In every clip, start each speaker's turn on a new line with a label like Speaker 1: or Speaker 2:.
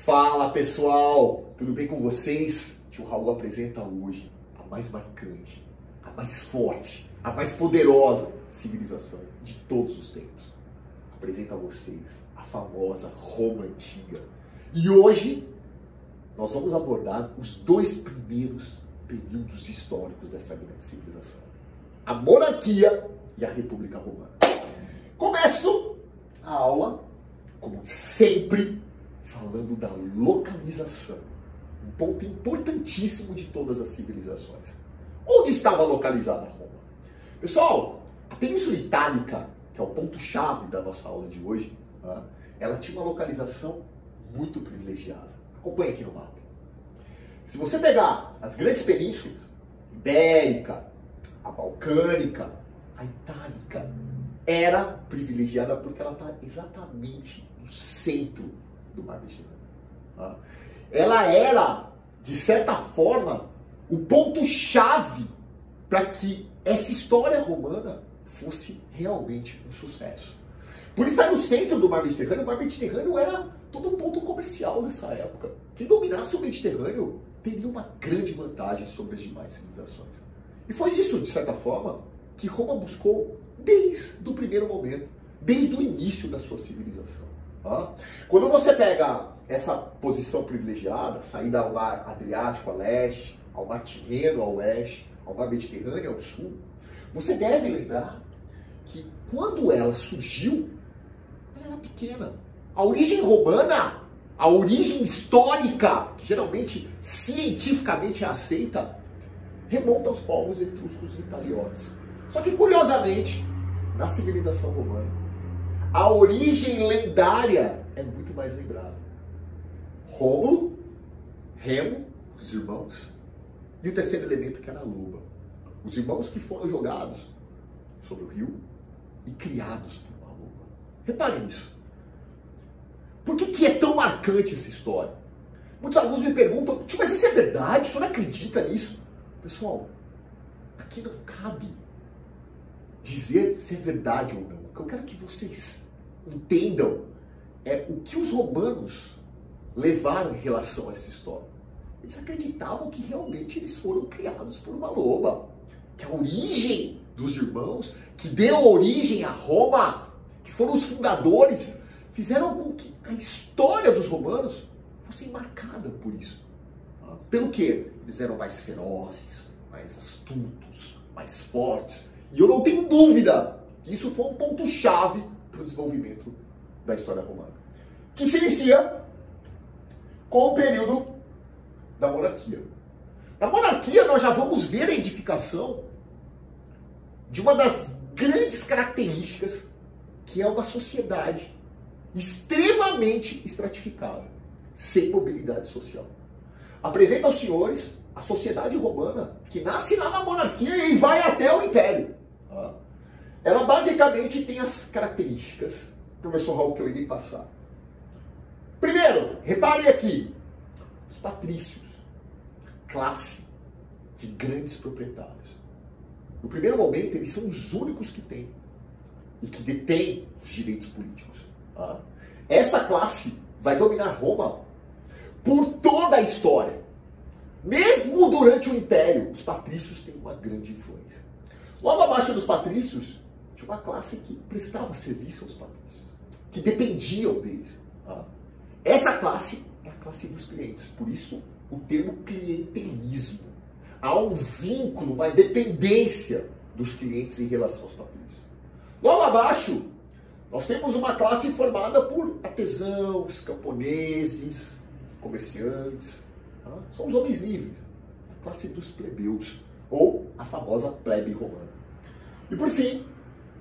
Speaker 1: Fala pessoal, tudo bem com vocês? Tio Raul apresenta hoje a mais marcante, a mais forte, a mais poderosa civilização de todos os tempos. Apresenta a vocês a famosa Roma Antiga. E hoje nós vamos abordar os dois primeiros períodos históricos dessa grande civilização: a monarquia e a República Romana. Começo a aula, como sempre, falando da localização, um ponto importantíssimo de todas as civilizações. Onde estava localizada Roma? Pessoal, a Península Itálica, que é o ponto-chave da nossa aula de hoje, ela tinha uma localização muito privilegiada. Acompanhe aqui no mapa. Se você pegar as grandes penínsulas, Ibérica, a Balcânica, a Itálica, era privilegiada porque ela está exatamente no centro do Mar Mediterrâneo. Ela era, de certa forma, o ponto-chave para que essa história romana fosse realmente um sucesso. Por estar no centro do Mar Mediterrâneo, o Mar Mediterrâneo era todo um ponto comercial nessa época. Quem dominasse o Mediterrâneo teria uma grande vantagem sobre as demais civilizações. E foi isso, de certa forma, que Roma buscou desde o primeiro momento, desde o início da sua civilização. Quando você pega essa posição privilegiada, saída ao mar Adriático a leste, ao mar Tirreno a oeste, ao mar Mediterrâneo ao sul, você deve lembrar que quando ela surgiu, ela era pequena. A origem romana, a origem histórica, que geralmente cientificamente é aceita, remonta aos povos etruscos e italiotes. Só que, curiosamente, na civilização romana, a origem lendária é muito mais lembrada. Rômulo, Remo, os irmãos, e o terceiro elemento, que era a loba. Os irmãos que foram jogados sobre o rio e criados por uma loba. Reparem isso. Por que é tão marcante essa história? Muitos alunos me perguntam, mas isso é verdade? O senhor acredita nisso? Pessoal, aqui não cabe dizer se é verdade ou não. O que eu quero que vocês entendam é o que os romanos levaram em relação a essa história. Eles acreditavam que realmente eles foram criados por uma loba. Que a origem dos irmãos, que deu origem a Roma, que foram os fundadores, fizeram com que a história dos romanos fosse marcada por isso. Pelo quê? Eles eram mais ferozes, mais astutos, mais fortes. E eu não tenho dúvida que isso foi um ponto-chave para o desenvolvimento da história romana, que se inicia com o período da monarquia. Na monarquia, nós já vamos ver a edificação de uma das grandes características, que é uma sociedade extremamente estratificada, sem mobilidade social. Apresenta aos senhores a sociedade romana, que nasce lá na monarquia e vai até o império. Ela basicamente tem as características, professor Raul, que eu irei passar. Primeiro, reparem aqui, os patrícios, a classe de grandes proprietários. No primeiro momento, eles são os únicos que têm e que detêm os direitos políticos. Essa classe vai dominar Roma por toda a história. Mesmo durante o Império, os patrícios têm uma grande influência. Logo abaixo dos patrícios, tinha uma classe que prestava serviço aos patrícios, que dependiam deles. Essa classe é a classe dos clientes, por isso o termo clientelismo. Há um vínculo, uma dependência dos clientes em relação aos patrícios. Logo abaixo, nós temos uma classe formada por artesãos, camponeses, comerciantes. São os homens livres, a classe dos plebeus, ou a famosa plebe romana. E por fim,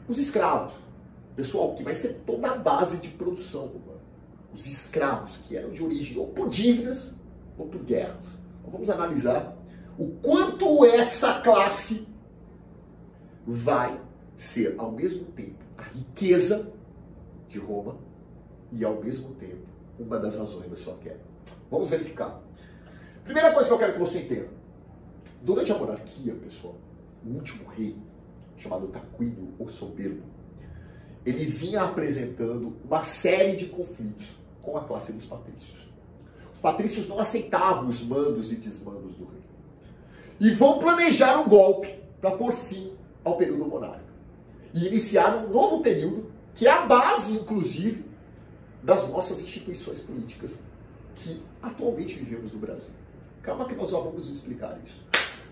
Speaker 1: os escravos. Pessoal, que vai ser toda a base de produção romana. Os escravos, que eram de origem ou por dívidas ou por guerras. Então vamos analisar o quanto essa classe vai ser, ao mesmo tempo, a riqueza de Roma e, ao mesmo tempo, uma das razões da sua queda. Vamos verificar. Primeira coisa que eu quero que você entenda. Durante a monarquia, pessoal, o último rei, chamado Tarquínio o Soberbo, ele vinha apresentando uma série de conflitos com a classe dos patrícios. Os patrícios não aceitavam os mandos e desmandos do rei. E vão planejar um golpe para pôr fim ao período monárquico. E iniciar um novo período, que é a base, inclusive, das nossas instituições políticas que atualmente vivemos no Brasil. Calma que nós já vamos explicar isso.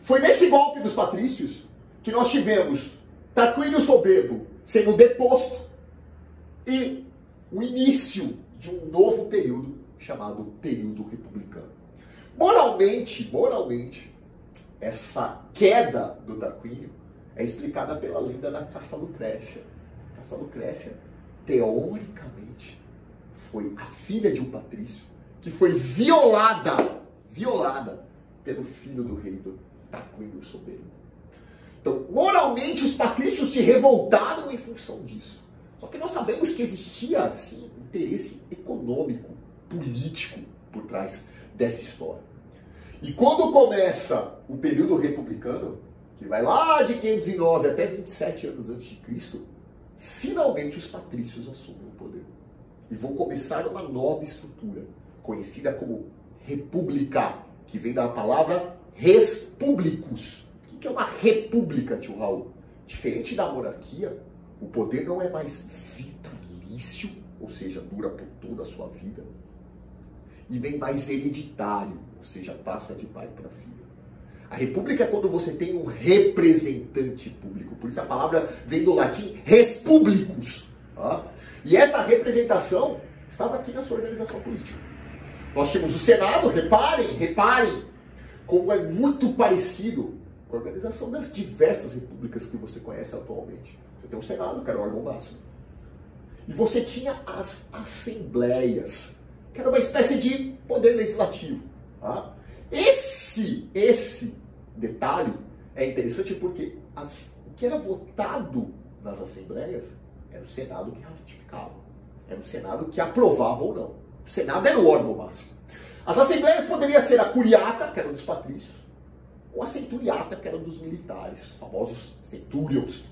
Speaker 1: Foi nesse golpe dos patrícios que nós tivemos Tarquínio Soberbo sendo deposto e o início de um novo período chamado período republicano. Moralmente, essa queda do Tarquínio é explicada pela lenda da Cassa Lucrécia. A Cassa Lucrécia, teoricamente, foi a filha de um patrício que foi violada pelo filho do rei do Tarquínio Soberbo. Então, moralmente, os patrícios se revoltaram em função disso. Só que nós sabemos que existia, sim, interesse econômico, político por trás dessa história. E quando começa o período republicano, que vai lá de 509 até 27 anos antes de Cristo, finalmente os patrícios assumem o poder. E vão começar uma nova estrutura, conhecida como república, que vem da palavra res publicus. O que é uma república, tio Raul? Diferente da monarquia, o poder não é mais vitalício, ou seja, dura por toda a sua vida, e nem mais hereditário, ou seja, passa de pai para filho. A república é quando você tem um representante público, por isso a palavra vem do latim res publicus. Tá? E essa representação estava aqui na sua organização política. Nós tínhamos o Senado, reparem como é muito parecido com a organização das diversas repúblicas que você conhece atualmente. Você tem o Senado, que era o órgão máximo. E você tinha as assembleias, que era uma espécie de poder legislativo. Tá? Esse detalhe é interessante porque o que era votado nas assembleias era o Senado que ratificava. Era o Senado que aprovava ou não. O Senado era o órgão máximo. As assembleias poderiam ser a curiata, que era dos patrícios, ou a centuriata, que era dos militares, famosos centurions.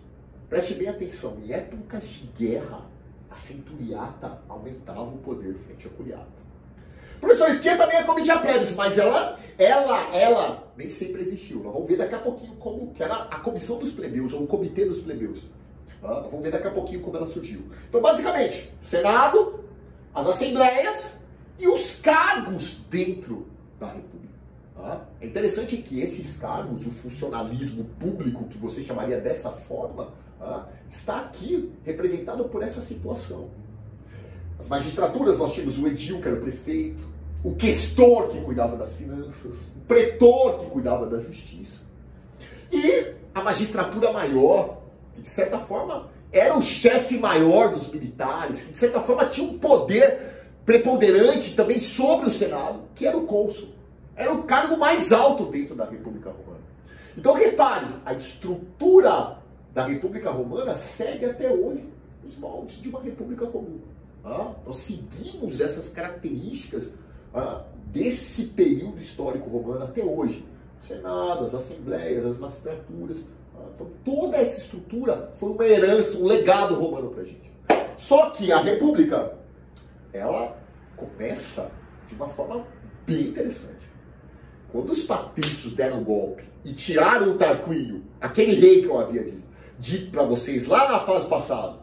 Speaker 1: Preste bem atenção, em épocas de guerra, a centuriata aumentava o poder frente à curiata. Professor, tinha também a comitia plebis, mas ela nem sempre existiu. Nós vamos ver daqui a pouquinho como que era a comissão dos plebeus, ou o comitê dos plebeus. Nós vamos ver daqui a pouquinho como ela surgiu. Então, basicamente, o Senado, as assembleias e os cargos dentro da República. É interessante que esses cargos, o funcionalismo público, que você chamaria dessa forma, está aqui representado por essa situação. As magistraturas, nós tínhamos o edil, que era o prefeito, o questor, que cuidava das finanças, o pretor, que cuidava da justiça, e a magistratura maior, que de certa forma era o chefe maior dos militares, que de certa forma tinha um poder preponderante também sobre o Senado, que era o cônsul. Era o cargo mais alto dentro da República Romana. Então repare, a estrutura da República Romana segue até hoje os moldes de uma república comum. Nós seguimos essas características desse período histórico romano até hoje. O Senado, as assembleias, as magistraturas. Então, toda essa estrutura foi uma herança, um legado romano para a gente. Só que a República, ela começa de uma forma bem interessante. Quando os patrícios deram o golpe e tiraram o Tarquínio, aquele rei que eu havia dito para vocês lá na fase passada,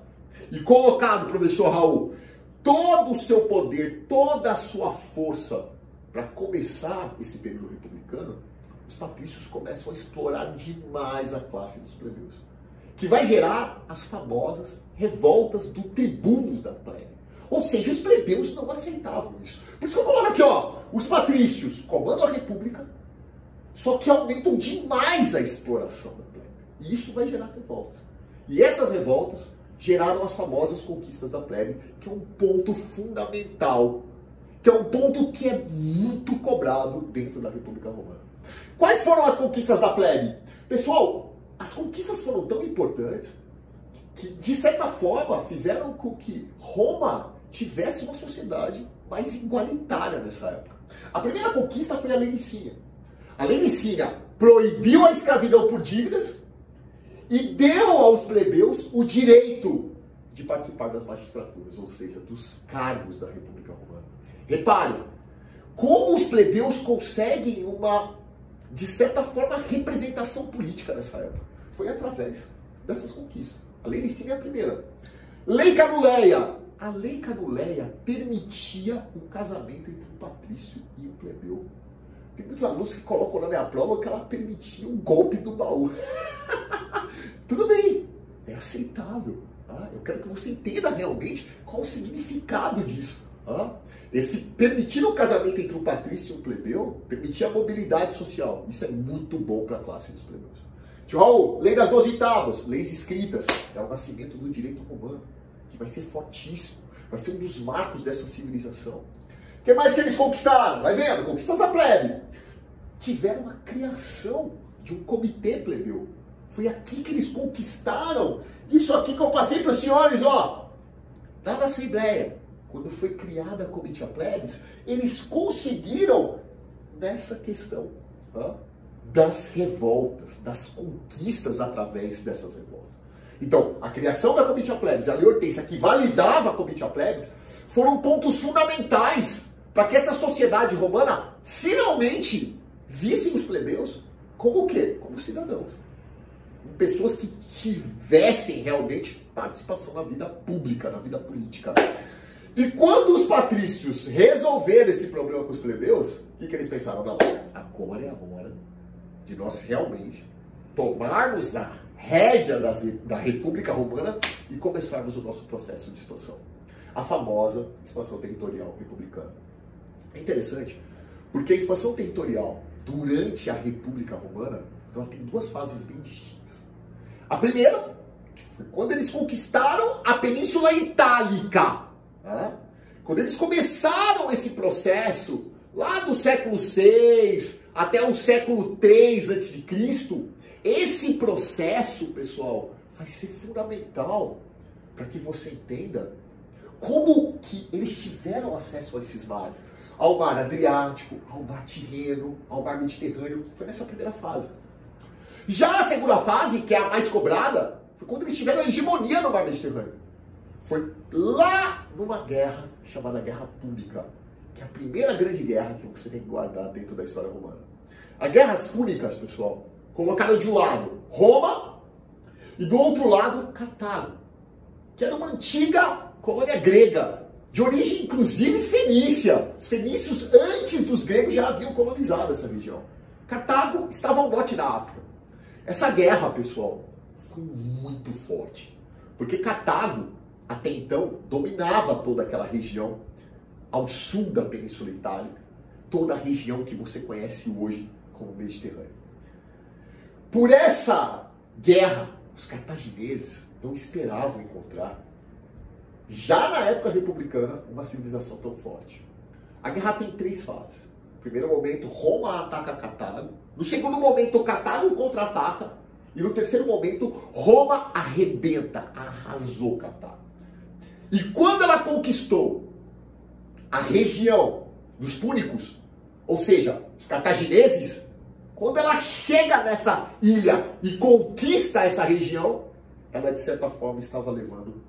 Speaker 1: e colocaram, professor Raul, todo o seu poder, toda a sua força para começar esse período republicano, os patrícios começam a explorar demais a classe dos plebeus, que vai gerar as famosas revoltas do tribunos da plebe. Ou seja, os plebeus não aceitavam isso. Por isso que eu coloco aqui, os patrícios comandam a república, só que aumentam demais a exploração da plebe. E isso vai gerar revoltas. E essas revoltas geraram as famosas conquistas da plebe, que é um ponto fundamental, que é um ponto que é muito cobrado dentro da República Romana. Quais foram as conquistas da plebe? Pessoal, as conquistas foram tão importantes que, de certa forma, fizeram com que Roma tivesse uma sociedade mais igualitária nessa época. A primeira conquista foi a Lei Licínia. A Lei Licínia proibiu a escravidão por dívidas e deu aos plebeus o direito de participar das magistraturas, ou seja, dos cargos da República Romana. Reparem, como os plebeus conseguem uma, de certa forma, representação política nessa época? Foi através dessas conquistas. A Lei Licínia é a primeira. Lei Canuleia. A Lei Canuleia permitia o casamento entre um patrício e um plebeu. Tem muitos alunos que colocam na minha prova que ela permitia um golpe do baú. Tudo bem, é aceitável. Tá? Eu quero que você entenda realmente qual o significado disso. Tá? Esse permitir o casamento entre um patrício e um plebeu permitia a mobilidade social. Isso é muito bom para a classe dos plebeus. Tio Raul, Lei das 12 Tábuas, leis escritas, é o nascimento do direito romano, que vai ser fortíssimo, vai ser um dos marcos dessa civilização. O que mais que eles conquistaram? Vai vendo, conquistas da plebe. Tiveram a criação de um comitê plebeu. Foi aqui que eles conquistaram isso aqui que eu passei para os senhores, ó. Lá na Assembleia, quando foi criada a Comitia Plebis, eles conseguiram nessa questão, tá? Das revoltas, das conquistas através dessas revoltas. Então, a criação da Comitia Plebis e a Lei Hortência, que validava a Comitia Plebis, foram pontos fundamentais para que essa sociedade romana finalmente visse os plebeus como o quê? Como cidadãos. Como pessoas que tivessem realmente participação na vida pública, na vida política. E quando os patrícios resolveram esse problema com os plebeus, o que eles pensaram? Não, agora é a hora de nós realmente tomarmos a rédea da República Romana e começarmos o nosso processo de expansão. A famosa expansão territorial republicana. É interessante, porque a expansão territorial durante a República Romana, ela tem duas fases bem distintas. A primeira, foi quando eles conquistaram a Península Itálica. Tá? Quando eles começaram esse processo, lá do século VI até o século III a.C., esse processo, pessoal, vai ser fundamental para que você entenda como que eles tiveram acesso a esses mares. Ao mar Adriático, ao mar Tirreno, ao mar Mediterrâneo. Foi nessa primeira fase. Já a segunda fase, que é a mais cobrada, foi quando eles tiveram a hegemonia no mar Mediterrâneo. Foi lá numa guerra chamada Guerra Púnica, que é a primeira grande guerra que você tem que guardar dentro da história romana. As guerras púnicas, pessoal, colocaram de um lado Roma e do outro lado Cartago, que era uma antiga colônia grega, de origem inclusive fenícia. Os fenícios, antes dos gregos, já haviam colonizado essa região. Cartago estava ao norte da África. Essa guerra, pessoal, foi muito forte, porque Cartago, até então, dominava toda aquela região ao sul da Península Itálica, toda a região que você conhece hoje como Mediterrâneo. Por essa guerra, os cartagineses não esperavam encontrar, já na época republicana, uma civilização tão forte. A guerra tem três fases. No primeiro momento, Roma ataca Cartago. No segundo momento, Cartago contra-ataca. E no terceiro momento, Roma arrebenta, arrasou Cartago. E quando ela conquistou a região dos púnicos, ou seja, os cartagineses, quando ela chega nessa ilha e conquista essa região, ela de certa forma estava levando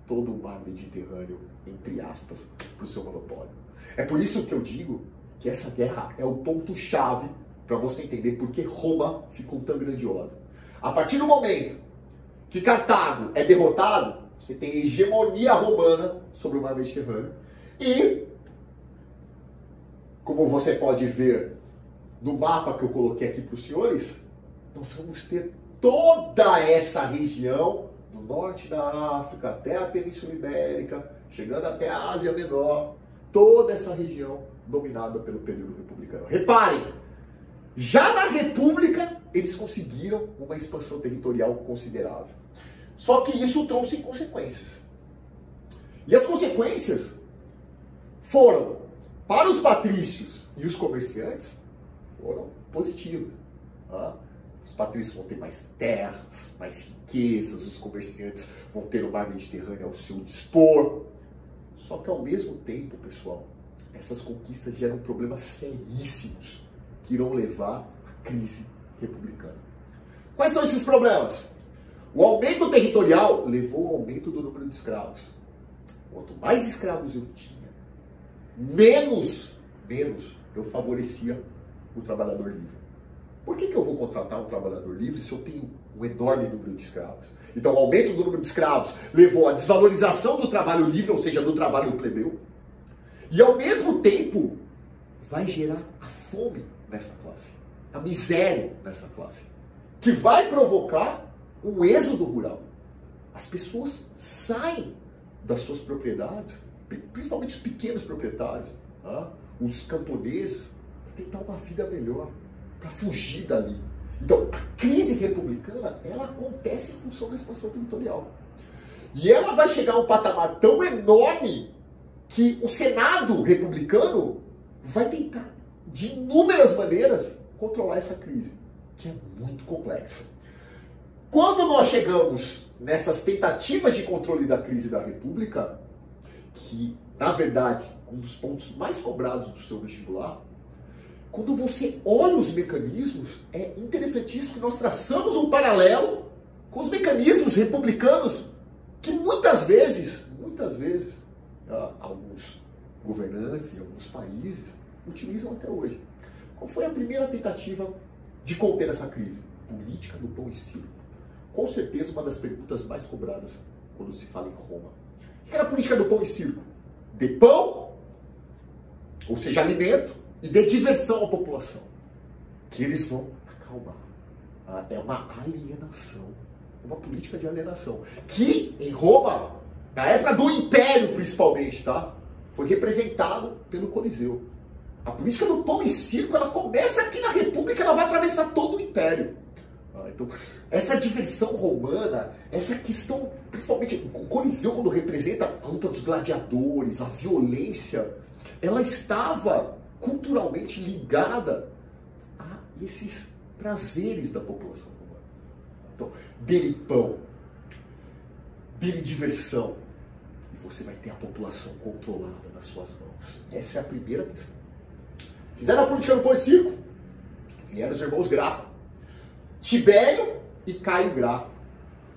Speaker 1: todo o mar Mediterrâneo, entre aspas, para o seu monopólio. É por isso que eu digo que essa guerra é o ponto-chave para você entender por que Roma ficou tão grandiosa. A partir do momento que Cartago é derrotado, você tem a hegemonia romana sobre o mar Mediterrâneo e, como você pode ver no mapa que eu coloquei aqui para os senhores, nós vamos ter toda essa região do norte da África até a Península Ibérica, chegando até a Ásia Menor, toda essa região dominada pelo período republicano. Reparem, já na República eles conseguiram uma expansão territorial considerável. Só que isso trouxe consequências. E as consequências foram, para os patrícios e os comerciantes, foram positivas. Tá? Os patrícios vão ter mais terras, mais riquezas, os comerciantes vão ter o mar Mediterrâneo ao seu dispor. Só que ao mesmo tempo, pessoal, essas conquistas geram problemas seríssimos que irão levar à crise republicana. Quais são esses problemas? O aumento territorial levou ao aumento do número de escravos. Quanto mais escravos eu tinha, menos eu favorecia o trabalhador livre. Por que eu vou contratar um trabalhador livre se eu tenho um enorme número de escravos? Então, o aumento do número de escravos levou à desvalorização do trabalho livre, ou seja, do trabalho plebeu, e ao mesmo tempo vai gerar a fome nessa classe, a miséria nessa classe, que vai provocar um êxodo rural. As pessoas saem das suas propriedades, principalmente os pequenos proprietários, tá? Os camponeses, para tentar uma vida melhor, para fugir dali. Então, a crise republicana, ela acontece em função da expansão territorial. E ela vai chegar a um patamar tão enorme que o Senado republicano vai tentar, de inúmeras maneiras, controlar essa crise, que é muito complexa. Quando nós chegamos nessas tentativas de controle da crise da República, que, na verdade, um dos pontos mais cobrados do seu vestibular, quando você olha os mecanismos, é interessantíssimo que nós traçamos um paralelo com os mecanismos republicanos que muitas vezes, alguns governantes em alguns países utilizam até hoje. Qual foi a primeira tentativa de conter essa crise? Política do pão e circo. Com certeza uma das perguntas mais cobradas quando se fala em Roma. O que era a política do pão e circo? De pão, ou seja, alimento, e de diversão à população, que eles vão acalmar. É uma alienação, uma política de alienação, que em Roma, na época do Império principalmente, tá? Foi representado pelo Coliseu. A política do pão e circo, ela começa aqui na República, ela vai atravessar todo o Império. Então, essa diversão romana, essa questão, principalmente o Coliseu, quando representa a luta dos gladiadores, a violência, ela estava culturalmente ligada a esses prazeres da população romana. Então, dê-lhe pão, dê-lhe diversão, e você vai ter a população controlada nas suas mãos. Essa é a primeira questão. Fizeram a política do pão e circo, vieram os irmãos Graco, Tibério e Caio Graco.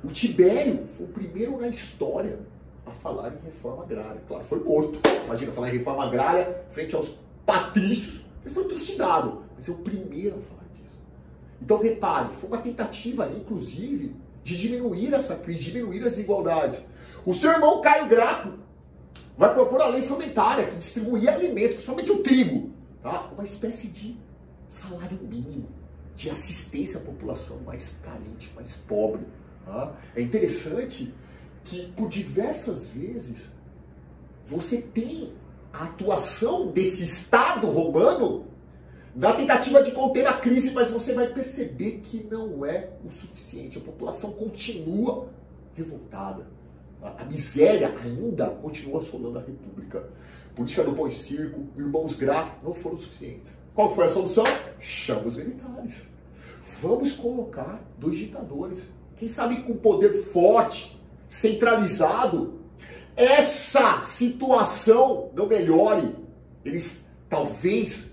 Speaker 1: O Tibério foi o primeiro na história a falar em reforma agrária. Claro, foi morto. Imagina falar em reforma agrária frente aos patrícios. Ele foi trucidado, mas é o primeiro a falar disso. Então, repare, foi uma tentativa, inclusive, de diminuir essa crise, diminuir as desigualdades. O seu irmão Caio Graco vai propor a lei fomentária, que distribuía alimentos, principalmente o trigo, tá? Uma espécie de salário mínimo, de assistência à população mais carente, mais pobre. Tá? É interessante que, por diversas vezes, você tem a atuação desse Estado romano na tentativa de conter a crise, mas você vai perceber que não é o suficiente. A população continua revoltada. A miséria ainda continua assolando a República. Política do pão e circo, irmãos Graco não foram suficientes. Qual foi a solução? Chama os militares. Vamos colocar 2 ditadores. Quem sabe com poder forte, centralizado, essa situação não melhore. Eles talvez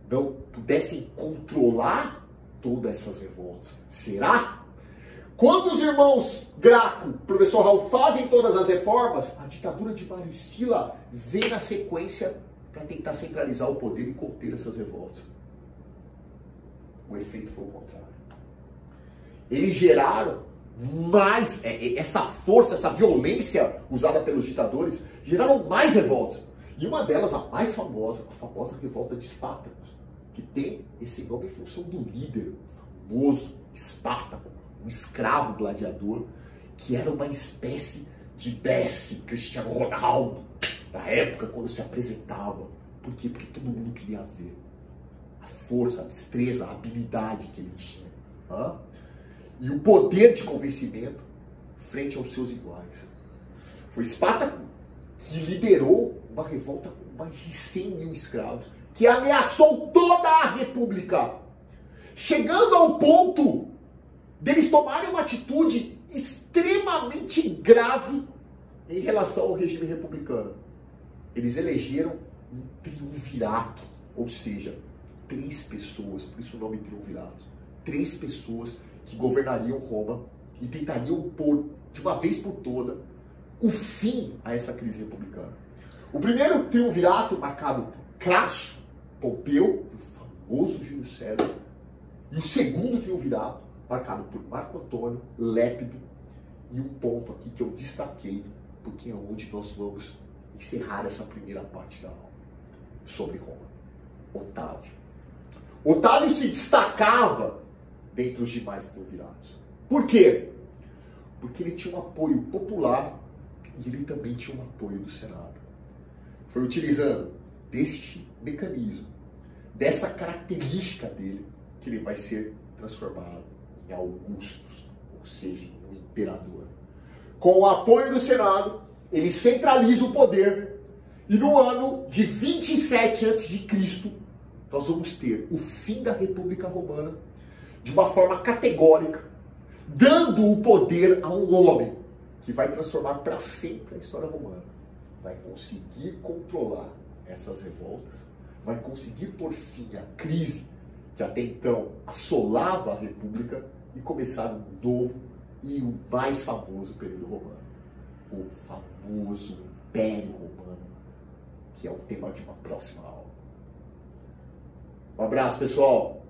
Speaker 1: não pudessem controlar todas essas revoltas. Será? Quando os irmãos Graco, professor Raul, fazem todas as reformas, a ditadura de Mário Sila vem na sequência para tentar centralizar o poder e conter essas revoltas. O efeito foi o contrário. Eles geraram mais, essa força, essa violência usada pelos ditadores, geraram mais revoltas. E uma delas, a mais famosa, a famosa revolta de Espartacus, que tem esse nome em função do líder, o famoso Espartaco, um escravo gladiador, que era uma espécie de Messi, Cristiano Ronaldo, da época quando se apresentava. Por quê? Porque todo mundo queria ver a força, a destreza, a habilidade que ele tinha. E o poder de convencimento frente aos seus iguais. Foi Espartaco que liderou uma revolta com mais de 100 mil escravos, que ameaçou toda a República, chegando ao ponto deles tomarem uma atitude extremamente grave em relação ao regime republicano. Eles elegeram um triunvirato, ou seja, 3 pessoas, por isso o nome triunvirato, 3 pessoas que governariam Roma e tentariam pôr, de uma vez por toda, o fim a essa crise republicana. O primeiro triunvirato, marcado por Crasso, Pompeu, o famoso Júlio César, e o segundo triunvirato, marcado por Marco Antônio, Lépido, e um ponto aqui que eu destaquei, porque é onde nós vamos encerrar essa primeira parte da aula, sobre Roma. Otávio. Otávio se destacava dentre os demais triunviratos. Por quê? Porque ele tinha um apoio popular e ele também tinha um apoio do Senado. Foi utilizando deste mecanismo, dessa característica dele, que ele vai ser transformado em Augustus, ou seja, em um imperador. Com o apoio do Senado, ele centraliza o poder e no ano de 27 a.C., nós vamos ter o fim da República Romana de uma forma categórica, dando o poder a um homem que vai transformar para sempre a história romana. Vai conseguir controlar essas revoltas, vai conseguir pôr fim à crise que até então assolava a República e começar um novo e o mais famoso período romano, o famoso Império Romano, que é o tema de uma próxima aula. Um abraço, pessoal!